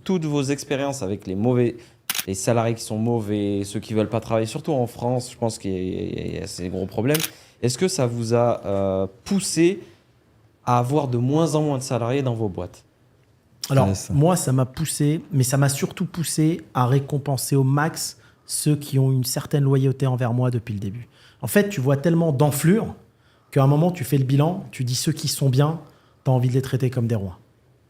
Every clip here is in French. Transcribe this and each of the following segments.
toutes vos expériences avec les salariés qui sont mauvais, ceux qui veulent pas travailler, surtout en France, je pense qu'il y a ces gros problèmes. Est-ce que ça vous a poussé à avoir de moins en moins de salariés dans vos boîtes? Alors, moi, ça m'a poussé, mais ça m'a surtout poussé à récompenser au max ceux qui ont une certaine loyauté envers moi depuis le début. En fait, tu vois tellement d'enflure qu'à un moment, tu fais le bilan, tu dis ceux qui sont bien, tu as envie de les traiter comme des rois.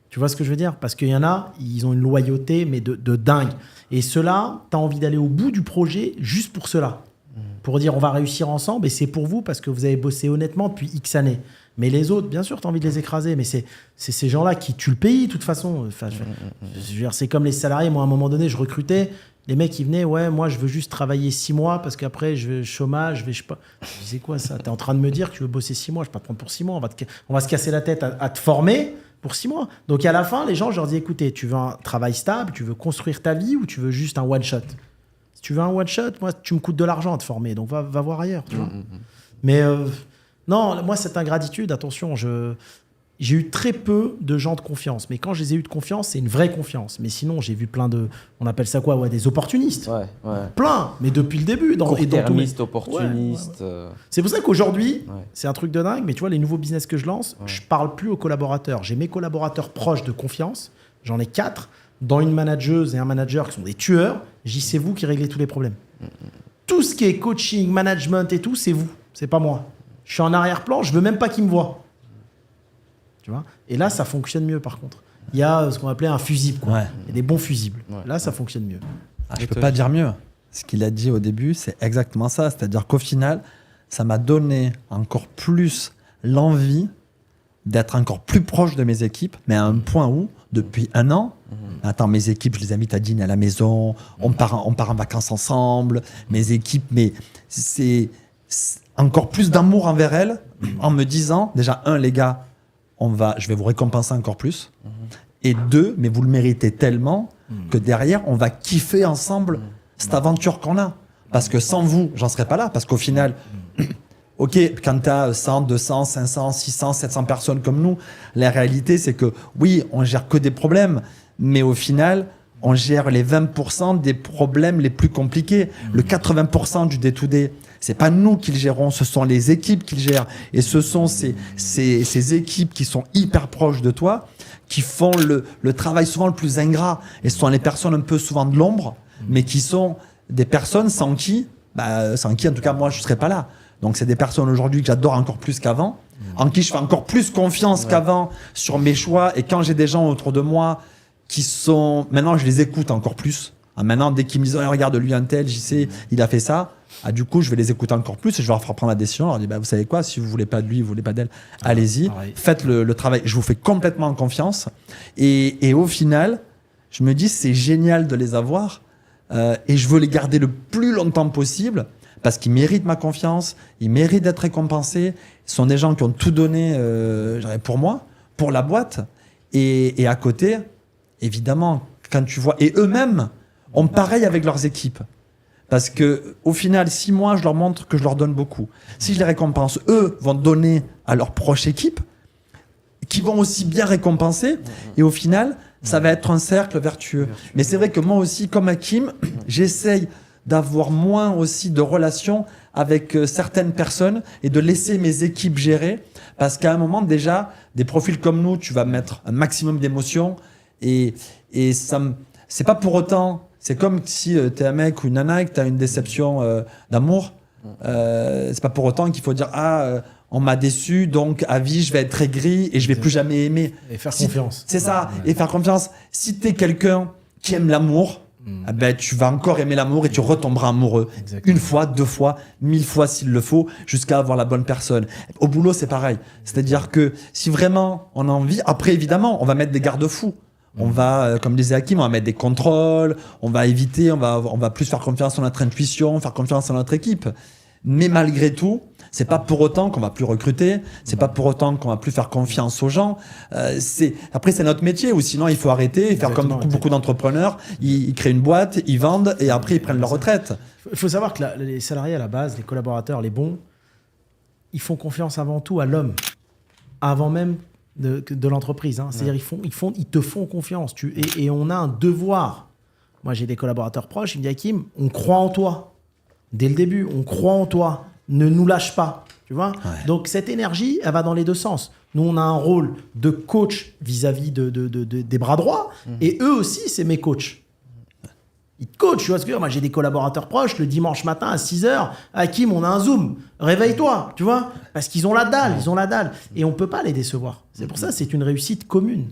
Tu vois ce que je veux dire? Parce qu'il y en a, ils ont une loyauté, mais de dingue. Et ceux-là, tu as envie d'aller au bout du projet juste pour cela. Pour dire on va réussir ensemble et c'est pour vous parce que vous avez bossé honnêtement depuis X années. Mais les autres, bien sûr, tu as envie de les écraser. Mais c'est ces gens-là qui tuent le pays, de toute façon. Enfin, je veux dire, c'est comme les salariés. Moi, à un moment donné, je recrutais. Les mecs, ils venaient, ouais, moi, je veux juste travailler 6 mois parce qu'après, je vais chômage, je sais pas. Je disais quoi, ça? Tu es en train de me dire que tu veux bosser 6 mois, je vais pas te prendre pour 6 mois. On va se casser la tête à te former pour 6 mois. Donc, à la fin, les gens, je leur dis, écoutez, tu veux un travail stable, tu veux construire ta vie ou tu veux juste un one-shot? Si tu veux un one-shot, moi, tu me coûtes de l'argent à te former. Donc, va voir ailleurs, tu vois. Mais non, moi, cette ingratitude, attention, j'ai eu très peu de gens de confiance. Mais quand je les ai eu de confiance, c'est une vraie confiance. Mais sinon, j'ai vu plein de... On appelle ça quoi? Ouais, des opportunistes. Ouais. Plein, mais depuis le début. Court-termistes, opportunistes. C'est pour ça qu'aujourd'hui, c'est un truc de dingue. Mais tu vois, les nouveaux business que je lance, je parle plus aux collaborateurs. J'ai mes collaborateurs proches de confiance. J'en ai 4. Dans une manageuse et un manager qui sont des tueurs. J'y dis, c'est vous qui réglez tous les problèmes. Tout ce qui est coaching, management et tout, c'est vous. C'est pas moi. Je suis en arrière-plan, je veux même pas qu'ils me voient. Tu vois? Et là, ça fonctionne mieux par contre. Il y a ce qu'on appelait un fusible. Quoi. Il y a des bons fusibles. Là, ça fonctionne mieux. Je peux pas dire mieux. Ce qu'il a dit au début, c'est exactement ça. C'est-à-dire qu'au final, ça m'a donné encore plus l'envie d'être encore plus proche de mes équipes, mais à un point où, depuis 1 an, attends, mes équipes, je les invite à dîner à la maison, on part en vacances ensemble, mes équipes, mais c'est encore plus d'amour envers elles, en me disant, déjà, 1, les gars, je vais vous récompenser encore plus, et 2, mais vous le méritez tellement que derrière, on va kiffer ensemble cette aventure qu'on a. Parce que sans vous, j'en serais pas là, parce qu'au final... Ok, quand tu as 100, 200, 500, 600, 700 personnes comme nous, la réalité, c'est que oui, on gère que des problèmes, mais au final, on gère les 20% des problèmes les plus compliqués. Le 80% du day-to-day, c'est pas nous qui le gérons, ce sont les équipes qui le gèrent. Et ce sont ces équipes qui sont hyper proches de toi, qui font le travail souvent le plus ingrat. Et ce sont les personnes un peu souvent de l'ombre, mais qui sont des personnes sans qui, en tout cas, moi, je serais pas là. Donc, c'est des personnes aujourd'hui que j'adore encore plus qu'avant, en qui je fais encore plus confiance qu'avant sur mes choix. Et quand j'ai des gens autour de moi qui sont... Maintenant, je les écoute encore plus. Maintenant, dès qu'ils me disent oh, « Regarde, lui, un tel, j'y sais, il a fait ça. » Du coup, je vais les écouter encore plus et je vais leur faire prendre la décision. Je leur dis vous savez quoi, si vous voulez pas de lui, vous voulez pas d'elle, allez-y, faites le travail. Je vous fais complètement confiance. Et au final, je me dis c'est génial de les avoir et je veux les garder le plus longtemps possible. Parce qu'ils méritent ma confiance, ils méritent d'être récompensés. Ce sont des gens qui ont tout donné pour moi, pour la boîte. Et à côté, évidemment, quand tu vois... Et eux-mêmes ont pareil avec leurs équipes. Parce qu'au final, si moi, je leur montre que je leur donne beaucoup, si je les récompense, eux vont donner à leur proche équipe, qui vont aussi bien récompenser. Et au final, ça va être un cercle vertueux. Mais c'est vrai que moi aussi, comme Hakim, j'essaye d'avoir moins aussi de relations avec certaines personnes et de laisser mes équipes gérer. Parce qu'à un moment, déjà, des profils comme nous, tu vas mettre un maximum d'émotions et ça c'est pas pour autant... C'est comme si tu es un mec ou une nana et que tu as une déception d'amour. C'est pas pour autant qu'il faut dire on m'a déçu, donc à vie, je vais être aigri et je vais plus jamais aimer. Et faire confiance. C'est ça, et faire confiance. Si tu es quelqu'un qui aime l'amour, tu vas encore aimer l'amour et tu retomberas amoureux. Exactement. 1 fois, 2 fois, 1000 fois s'il le faut, jusqu'à avoir la bonne personne. Au boulot, c'est pareil. C'est-à-dire que si vraiment on a envie, après évidemment, on va mettre des garde-fous. On va, comme disait Hakim, on va mettre des contrôles, on va éviter, on va plus faire confiance en notre intuition, faire confiance en notre équipe. Mais malgré tout, c'est pas pour autant qu'on va plus recruter, c'est pas pour autant qu'on va plus faire confiance aux gens. Après, c'est notre métier, ou sinon il faut arrêter et faire comme beaucoup d'entrepreneurs, ils créent une boîte, ils vendent et après ils prennent leur retraite. Il faut savoir que les salariés à la base, les collaborateurs, les bons, ils font confiance avant tout à l'homme, avant même de l'entreprise. Hein. C'est-à-dire ils te font confiance. Et on a un devoir. Moi, j'ai des collaborateurs proches. Ils me disent, Hakim, on croit en toi. Dès le début, on croit en toi. Ne nous lâche pas. Tu vois. Donc, cette énergie, elle va dans les deux sens. Nous, on a un rôle de coach vis-à-vis des bras droits. Et eux aussi, c'est mes coachs. Ils te coachent, tu vois ce que je veux dire. Moi, j'ai des collaborateurs proches, le dimanche matin à 6h, Hakim, on a un Zoom, réveille-toi, tu vois, parce qu'ils ont la dalle, Et on ne peut pas les décevoir. C'est pour ça, c'est une réussite commune.